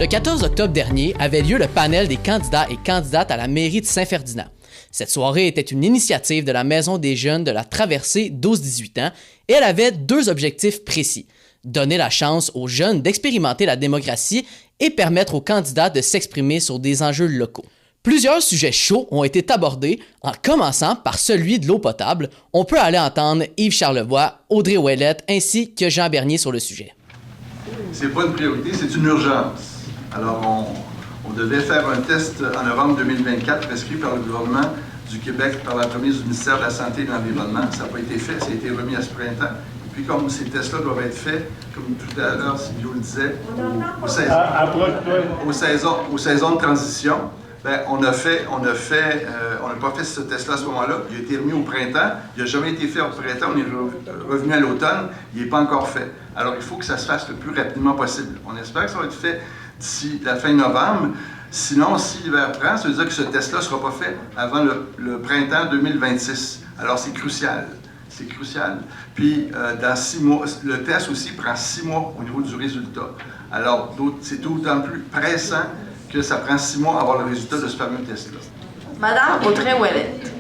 Le 14 octobre dernier avait lieu le panel des candidats et candidates à la mairie de Saint-Ferdinand. Cette soirée était une initiative de la Maison des jeunes de la traversée 12-18 ans et elle avait deux objectifs précis. Donner la chance aux jeunes d'expérimenter la démocratie et permettre aux candidats de s'exprimer sur des enjeux locaux. Plusieurs sujets chauds ont été abordés, en commençant par celui de l'eau potable. On peut aller entendre Yves Charlevoix, Audrey Ouellette ainsi que Jean Bernier sur le sujet. C'est pas une priorité, c'est une urgence. Alors, on devait faire un test en novembre 2024 prescrit par le gouvernement du Québec par l'entremise du ministère de la Santé et de l'Environnement. Ça n'a pas été fait, ça a été remis à ce printemps. Et puis, comme ces tests-là doivent être faits, comme tout à l'heure Sylvio le disait, aux saisons de transition, bien, on n'a pas fait ce test-là à ce moment-là. Il a été remis au printemps. Il n'a jamais été fait au printemps. On est revenu à l'automne. Il n'est pas encore fait. Alors, il faut que ça se fasse le plus rapidement possible. On espère que ça va être fait d'ici la fin novembre. Sinon, si l'hiver prend, ça veut dire que ce test-là ne sera pas fait avant le printemps 2026. Alors, c'est crucial. C'est crucial. Puis, dans 6 mois, le test aussi prend 6 mois au niveau du résultat. Alors, c'est d'autant plus pressant que ça prend 6 mois à avoir le résultat de ce fameux test-là. Madame Audrey Ouellette.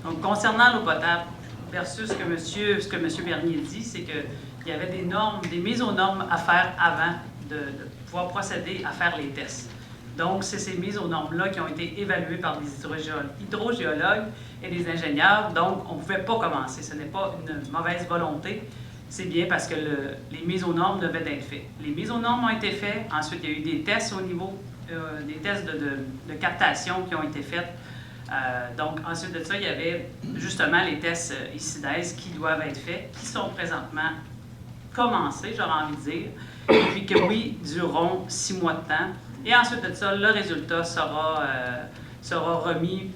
Donc, concernant l'eau potable versus ce que M. Bernier dit, c'est qu'il y avait des normes, des mises aux normes à faire avant de pouvoir procéder à faire les tests. Donc, c'est ces mises aux normes-là qui ont été évaluées par des hydrogéologues et des ingénieurs. Donc, on ne pouvait pas commencer. Ce n'est pas une mauvaise volonté. C'est bien parce que les mises aux normes devaient être faites. Les mises aux normes ont été faites. Ensuite, il y a eu des tests au niveau, des tests de captation qui ont été faits. Donc, ensuite de ça, il y avait justement les tests ICIDES qui doivent être faits, qui sont présentement commencés, j'aurais envie de dire, et puis que oui, dureront 6 mois de temps. Et ensuite de ça, le résultat sera remis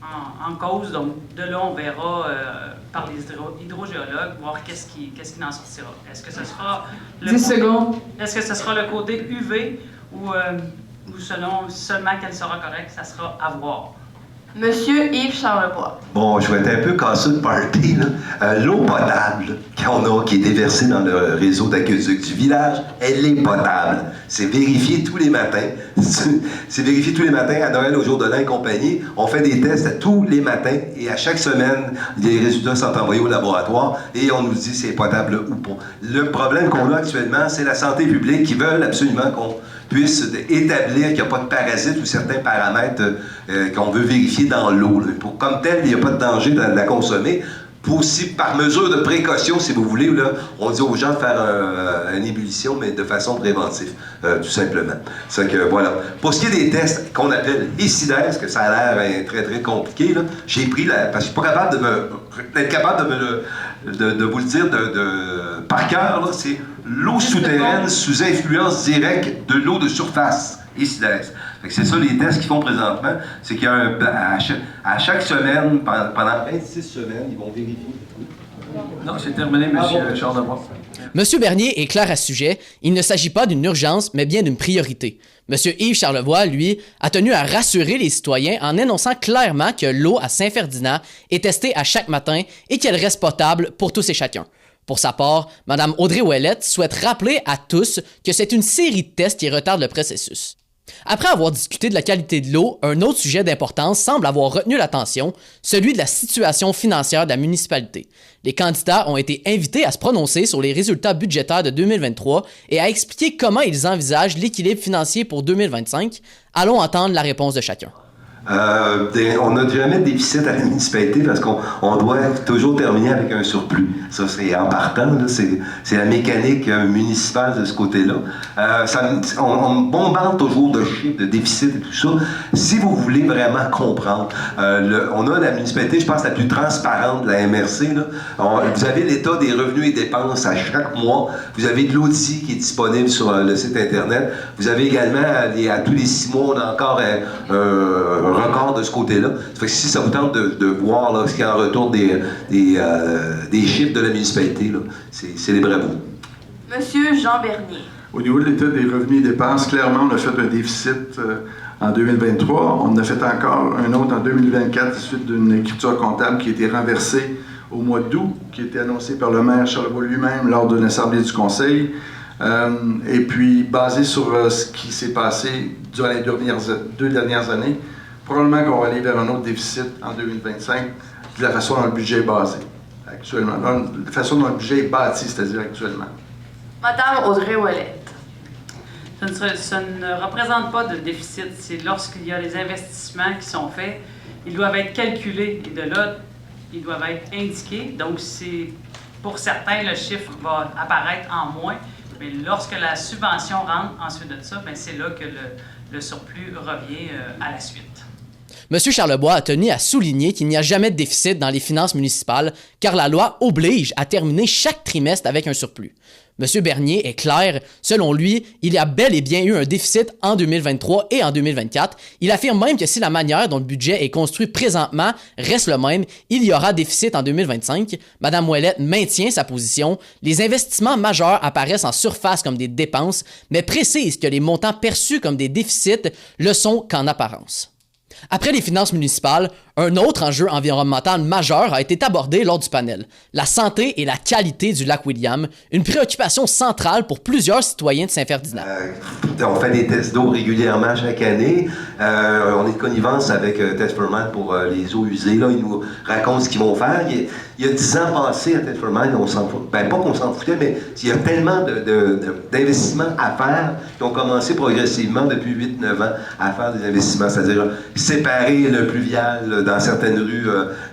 en cause. Donc, de là, on verra par les hydrogéologues, voir qu'est-ce qui en sortira. Est-ce que ce sera 10 secondes. Est-ce que ce sera le côté UV ou selon seulement qu'elle sera correcte, ça sera à voir. Monsieur Yves Charlevoix. Bon, je vais être un peu cassé de party, là. L'eau potable qui est déversée dans le réseau d'aqueduc du village, elle est potable. C'est vérifié tous les matins. C'est vérifié tous les matins à Noël, au jour de l'an et compagnie. On fait des tests tous les matins et à chaque semaine, les résultats sont envoyés au laboratoire et on nous dit si c'est potable ou pas. Le problème qu'on a actuellement, c'est la santé publique qui veulent absolument qu'on puisse établir qu'il n'y a pas de parasites ou certains paramètres qu'on veut vérifier dans l'eau. Comme tel, il n'y a pas de danger de la consommer. Aussi, par mesure de précaution, si vous voulez, là, on dit aux gens de faire une ébullition, mais de façon préventive, tout simplement. C'est que, voilà. Pour ce qui est des tests qu'on appelle ICIDES, que ça a l'air très, très compliqué, là, j'ai pris parce que je suis pas capable d'être capable de vous le dire par cœur, là, c'est l'eau souterraine sous influence directe de l'eau de surface, ICIDES. C'est ça les tests qu'ils font présentement, c'est qu'il y a à chaque semaine, pendant 26 semaines, ils vont vérifier. Non, c'est terminé, M. Charlevoix. M. Bernier est clair à ce sujet, il ne s'agit pas d'une urgence, mais bien d'une priorité. M. Yves Charlevoix, lui, a tenu à rassurer les citoyens en énonçant clairement que l'eau à Saint-Ferdinand est testée à chaque matin et qu'elle reste potable pour tous et chacun. Pour sa part, Mme Audrey Ouellette souhaite rappeler à tous que c'est une série de tests qui retardent le processus. Après avoir discuté de la qualité de l'eau, un autre sujet d'importance semble avoir retenu l'attention, celui de la situation financière de la municipalité. Les candidats ont été invités à se prononcer sur les résultats budgétaires de 2023 et à expliquer comment ils envisagent l'équilibre financier pour 2025. Allons entendre la réponse de chacun. On n'a jamais de déficit à la municipalité parce qu'on doit toujours terminer avec un surplus. Ça, c'est en partant, là, c'est la mécanique municipale de ce côté-là. On bombarde toujours de chiffres, de déficit et tout ça. Si vous voulez vraiment comprendre, on a la municipalité, je pense, la plus transparente de la MRC. Là. Vous avez l'état des revenus et dépenses à chaque mois. Vous avez de l'outil qui est disponible sur le site Internet. Vous avez également, à tous les 6 mois, on a encore record de ce côté-là. Ça fait que si ça vous tente de voir là, ce qu'il y a en retour des chiffres de la municipalité, là, c'est les bravo. Monsieur Jean Bernier. Au niveau de l'état des revenus et dépenses, clairement, on a fait un déficit en 2023. On en a fait encore un autre en 2024 suite d'une écriture comptable qui a été renversée au mois d'août, qui a été annoncée par le maire Charlevoix lui-même lors d'une assemblée du conseil. Et puis, basé sur ce qui s'est passé durant les deux dernières années, probablement qu'on va aller vers un autre déficit en 2025 de la façon dont le budget est basé actuellement, de la façon dont le budget est bâti, c'est-à-dire actuellement. Madame Audrey Ouellette. Ça ne représente pas de déficit. C'est lorsqu'il y a des investissements qui sont faits, ils doivent être calculés et de là, ils doivent être indiqués. Donc, pour certains, le chiffre va apparaître en moins, mais lorsque la subvention rentre ensuite de ça, c'est là que le surplus revient à la suite. M. Charlebois a tenu à souligner qu'il n'y a jamais de déficit dans les finances municipales, car la loi oblige à terminer chaque trimestre avec un surplus. M. Bernier est clair, selon lui, il y a bel et bien eu un déficit en 2023 et en 2024. Il affirme même que si la manière dont le budget est construit présentement reste le même, il y aura déficit en 2025. Mme Ouellette maintient sa position. Les investissements majeurs apparaissent en surface comme des dépenses, mais précise que les montants perçus comme des déficits le sont qu'en apparence. Après les finances municipales, un autre enjeu environnemental majeur a été abordé lors du panel, la santé et la qualité du lac William, une préoccupation centrale pour plusieurs citoyens de Saint-Ferdinand. On fait des tests d'eau régulièrement chaque année. On est de connivence avec Thetford pour les eaux usées. Là, ils nous racontent ce qu'ils vont faire. Il y a 10 ans passés à Thetford, on s'en fout. Ben, pas qu'on s'en foutait, mais il y a tellement d'investissements à faire qui ont commencé progressivement depuis 8-9 ans à faire des investissements, c'est-à-dire séparer le pluvial dans certaines rues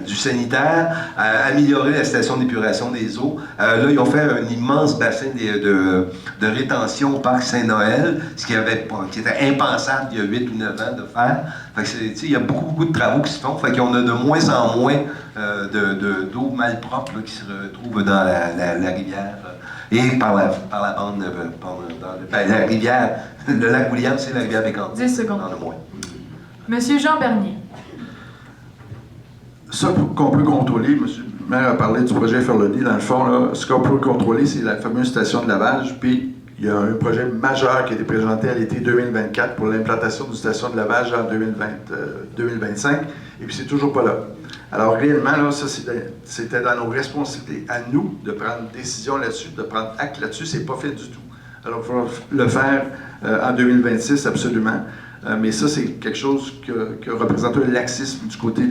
du sanitaire, améliorer la station d'épuration des eaux. Là, ils ont fait un immense bassin de rétention au parc Saint-Noël, ce qui était impensable il y a 8 ou 9 ans de faire. Fait que il y a beaucoup de travaux qui se font. Fait qu'on a de moins en moins d'eau malpropre là, qui se retrouve dans la rivière. Et par la bande, la rivière, le lac William, c'est la rivière Bécancour. 10 secondes. Dans le moins. Monsieur Jean Bernier. Ça qu'on peut contrôler, M. le maire a parlé du projet Ferlody, dans le fond, là, ce qu'on peut contrôler, c'est la fameuse station de lavage, puis il y a un projet majeur qui a été présenté à l'été 2024 pour l'implantation d'une station de lavage en 2025, et puis c'est toujours pas là. Alors réellement, là, ça c'était dans nos responsabilités à nous de prendre une décision là-dessus, de prendre acte là-dessus, c'est pas fait du tout. Alors il faut le faire en 2026 absolument, mais ça c'est quelque chose que représente un laxisme du côté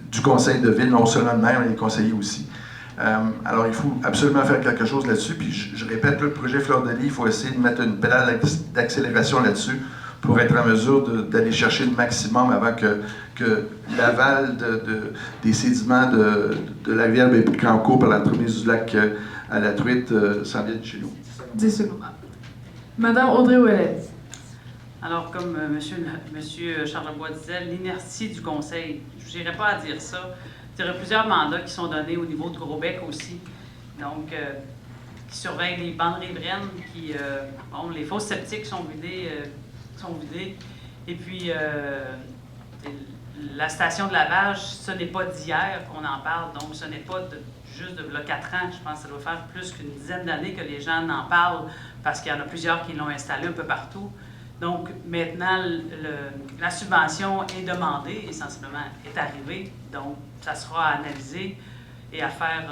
du conseil de ville, non seulement le maire, mais les conseillers aussi. Alors, il faut absolument faire quelque chose là-dessus. Puis, je répète, le projet Fleur de Lys, il faut essayer de mettre une pédale d'accélération là-dessus pour être en mesure d'aller chercher le maximum avant que l'aval des sédiments de la rivière Bécancour par l'entremise du lac à la truite s'en vienne chez nous. 10 secondes. Madame Audrey Ouellette. Alors, comme monsieur Charlebois disait, l'inertie du conseil, je n'irai pas à dire ça. Il y aurait plusieurs mandats qui sont donnés au niveau de Gros-Bec aussi. Donc, qui surveillent les bandes riveraines, les fosses septiques sont vidées. Et puis, la station de lavage, ce n'est pas d'hier qu'on en parle, donc ce n'est pas juste de 4 ans. Je pense que ça doit faire plus qu'une dizaine d'années que les gens en parlent parce qu'il y en a plusieurs qui l'ont installé un peu partout. Donc, maintenant, la subvention est demandée et sensiblement est arrivée. Donc, ça sera analysé et à faire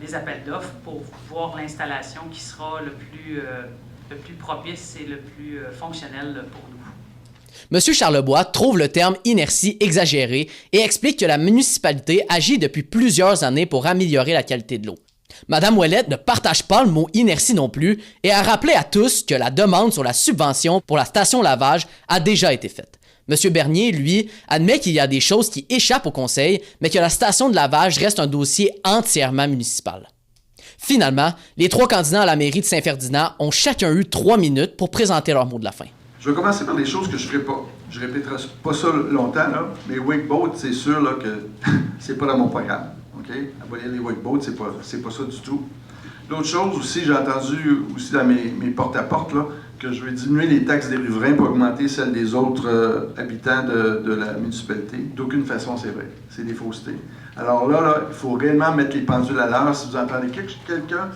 des appels d'offres pour voir l'installation qui sera le plus propice et le plus fonctionnel pour nous. M. Charlebois trouve le terme inertie exagéré et explique que la municipalité agit depuis plusieurs années pour améliorer la qualité de l'eau. Mme Ouellette ne partage pas le mot inertie non plus et a rappelé à tous que la demande sur la subvention pour la station lavage a déjà été faite. M. Bernier, lui, admet qu'il y a des choses qui échappent au conseil, mais que la station de lavage reste un dossier entièrement municipal. Finalement, les 3 candidats à la mairie de Saint-Ferdinand ont chacun eu 3 minutes pour présenter leur mot de la fin. Je vais commencer par des choses que je ne ferai pas. Je ne répéterai pas ça longtemps, là, mais Wakeboat, c'est sûr là, que c'est pas dans mon programme. Okay? Abolir les wakeboats, c'est pas ça du tout. L'autre chose aussi, j'ai entendu aussi dans mes porte-à-porte là, que je vais diminuer les taxes des riverains pour augmenter celles des autres habitants de la municipalité. D'aucune façon, c'est vrai. C'est des faussetés. Alors là, il faut réellement mettre les pendules à l'heure. Si vous entendez quelqu'un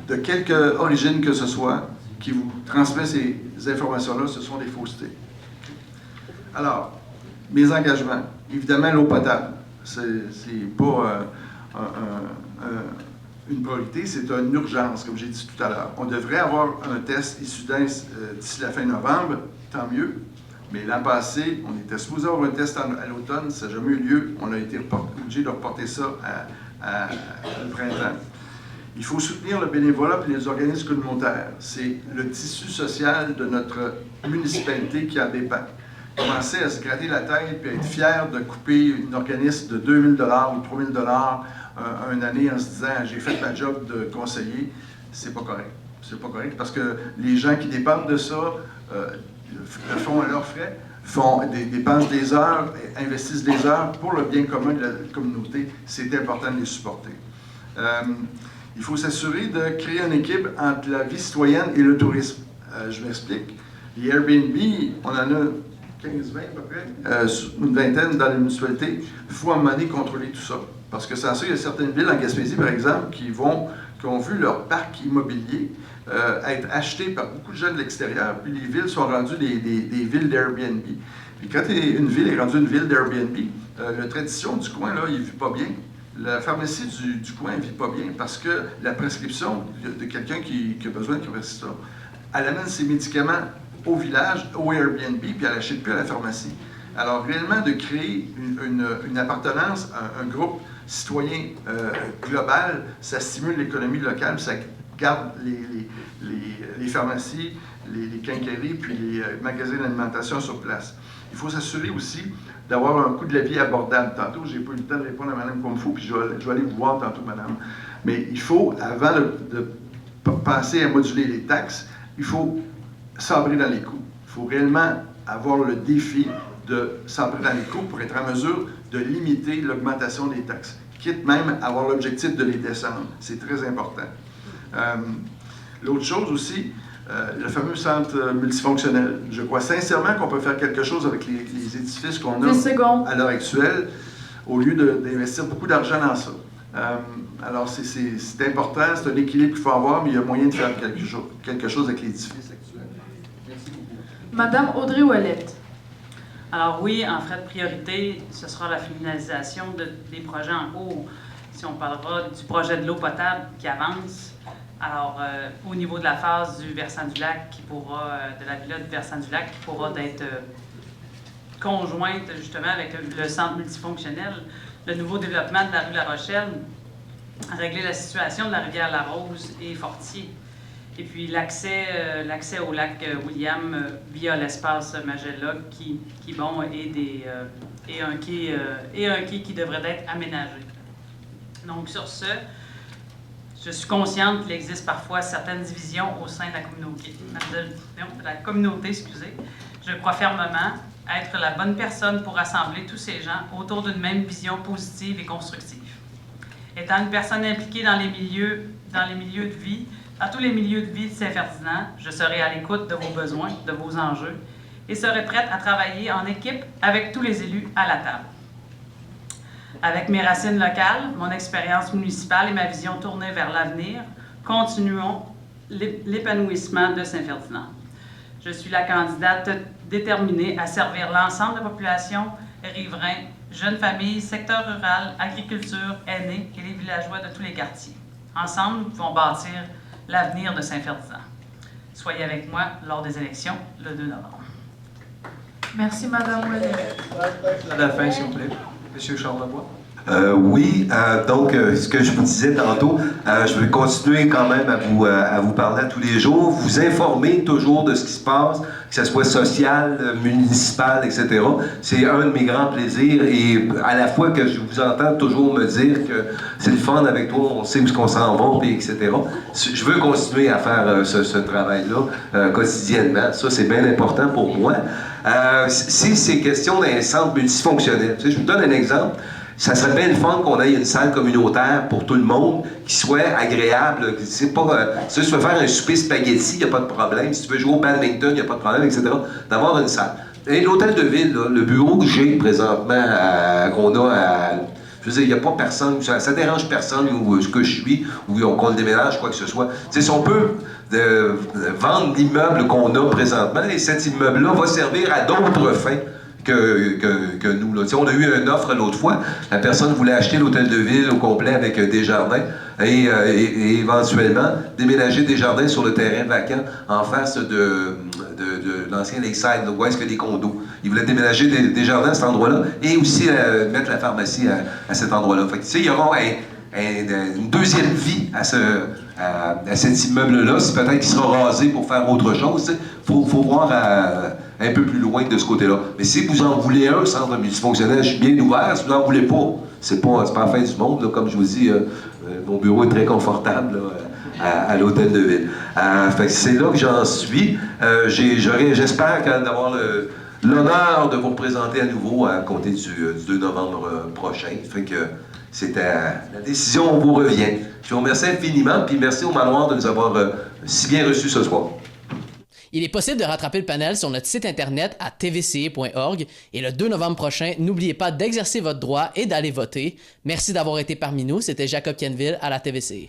de quelque origine que ce soit qui vous transmet ces informations-là, ce sont des faussetés. Alors, mes engagements. Évidemment, l'eau potable. C'est pas une priorité, c'est une urgence, comme j'ai dit tout à l'heure. On devrait avoir un test issu d'Inns d'ici la fin novembre, tant mieux. Mais l'an passé, on était supposé avoir un test à l'automne, ça n'a jamais eu lieu. On a été obligé de reporter ça au printemps. Il faut soutenir le bénévolat et les organismes communautaires. C'est le tissu social de notre municipalité qui en dépend. Commencer à se gratter la tête et être fier de couper un organisme de 2 000 $ ou 3 000 $ une année en se disant « j'ai fait ma job de conseiller », c'est pas correct. C'est pas correct parce que les gens qui dépendent de ça le font à leurs frais, dépensent des heures, investissent des heures pour le bien commun de la communauté. C'est important de les supporter. Il faut s'assurer de créer une équipe entre la vie citoyenne et le tourisme. Je m'explique. Les Airbnb, on en a 15-20 à peu près, une vingtaine dans les municipalités. Il faut à un moment donné contrôler tout ça. Parce que sans ça, il y a certaines villes, en Gaspésie par exemple, qui ont vu leur parc immobilier être acheté par beaucoup de gens de l'extérieur, puis les villes sont rendues des villes d'Airbnb. Puis quand une ville est rendue une ville d'Airbnb, la tradition du coin, là, il ne vit pas bien. La pharmacie du coin ne vit pas bien parce que la prescription de quelqu'un qui a besoin de ça, elle amène ses médicaments au village, au Airbnb, puis elle n'achète plus à la pharmacie. Alors, réellement, de créer une appartenance, un groupe citoyen global, ça stimule l'économie locale, ça garde les pharmacies, les quincailleries, puis les magasins d'alimentation sur place. Il faut s'assurer aussi d'avoir un coût de la vie abordable. Tantôt, je n'ai pas eu le temps de répondre à Mme Comfou, puis je vais aller vous voir tantôt, Madame. Mais il faut, avant de penser à moduler les taxes, il faut sabrer dans les coûts. Il faut réellement avoir le défi de sabrer dans les coûts pour être en mesure de limiter l'augmentation des taxes, quitte même à avoir l'objectif de les descendre. C'est très important. L'autre chose aussi, le fameux centre multifonctionnel. Je crois sincèrement qu'on peut faire quelque chose avec les édifices qu'on a à l'heure actuelle, au lieu d'investir beaucoup d'argent dans ça. Alors, c'est important, c'est un équilibre qu'il faut avoir, mais il y a moyen de faire quelque chose avec l'édifice actuel. Merci beaucoup. Madame Audrey Ouellette. Alors oui, en frais de priorité, ce sera la finalisation des projets en cours. Si on parlera du projet de l'eau potable qui avance, alors au niveau de la phase du versant du lac, de la villa du versant du lac, qui pourra être conjointe justement avec le centre multifonctionnel, le nouveau développement de la rue La Rochelle, régler la situation de la rivière La Rose et Fortier. Et puis l'accès au lac William via l'espace Magella et un quai qui devrait être aménagé. Donc sur ce, je suis consciente qu'il existe parfois certaines divisions au sein de la communauté. Je crois fermement être la bonne personne pour rassembler tous ces gens autour d'une même vision positive et constructive. Étant une personne impliquée dans les milieux de vie, dans tous les milieux de vie de Saint-Ferdinand, je serai à l'écoute de vos besoins, de vos enjeux, et serai prête à travailler en équipe avec tous les élus à la table. Avec mes racines locales, mon expérience municipale et ma vision tournée vers l'avenir, continuons l'épanouissement de Saint-Ferdinand. Je suis la candidate déterminée à servir l'ensemble de la population, riverains, jeunes familles, secteur rural, agriculture, aînés et les villageois de tous les quartiers. Ensemble, nous pouvons bâtir l'avenir de Saint-Ferdinand. Soyez avec moi lors des élections le 2 novembre. Merci, Madame Ouellette. À la fin, s'il vous plaît. Monsieur Charlebois. Oui, donc ce que je vous disais tantôt, je vais continuer quand même à vous parler tous les jours, vous informer toujours de ce qui se passe, que ce soit social, municipal, etc. C'est un de mes grands plaisirs et à la fois que je vous entends toujours me dire que c'est le fun avec toi, on sait où on s'en va, puis etc. Je veux continuer à faire ce travail-là quotidiennement. Ça, c'est bien important pour moi. Si c'est question d'un centre multifonctionnel, je vous donne un exemple. Ça serait bien le fun qu'on ait une salle communautaire pour tout le monde qui soit agréable. C'est pas, si tu veux faire un souper spaghetti, il n'y a pas de problème. Si tu veux jouer au badminton, il n'y a pas de problème, etc. D'avoir une salle. Et l'hôtel de ville, là, le bureau que j'ai présentement, qu'on a à... Je veux dire, il n'y a pas personne, ça dérange personne où je suis, ou qu'on le déménage, quoi que ce soit. Tu sais, si on peut vendre l'immeuble qu'on a présentement, et cet immeuble-là va servir à d'autres fins que nous. Là. On a eu une offre l'autre fois. La personne voulait acheter l'hôtel de ville au complet avec Desjardins et éventuellement déménager Desjardins sur le terrain vacant en face de l'ancien Lakeside, là, où est-ce que des condos. Ils voulaient déménager Desjardins à cet endroit-là et aussi mettre la pharmacie à cet endroit-là. Fait que, il y aura une deuxième vie à cet immeuble-là. C'est peut-être qu'il sera rasé pour faire autre chose. Faut voir un peu plus loin de ce côté-là. Mais si vous en voulez un centre multifonctionnel, je suis bien ouvert. Si vous n'en voulez pas, c'est pas la fin du monde. Là. Comme je vous dis, mon bureau est très confortable là, à l'hôtel de ville. Fait que c'est là que j'en suis. J'espère d'avoir l'honneur de vous représenter à nouveau à compter du 2 novembre prochain. Fait que la décision vous revient. Je vous remercie infiniment, puis merci au Manoir de nous avoir si bien reçus ce soir. Il est possible de rattraper le panel sur notre site internet à tvca.org et le 2 novembre prochain, n'oubliez pas d'exercer votre droit et d'aller voter. Merci d'avoir été parmi nous. C'était Jacob Kenville à la TVCA.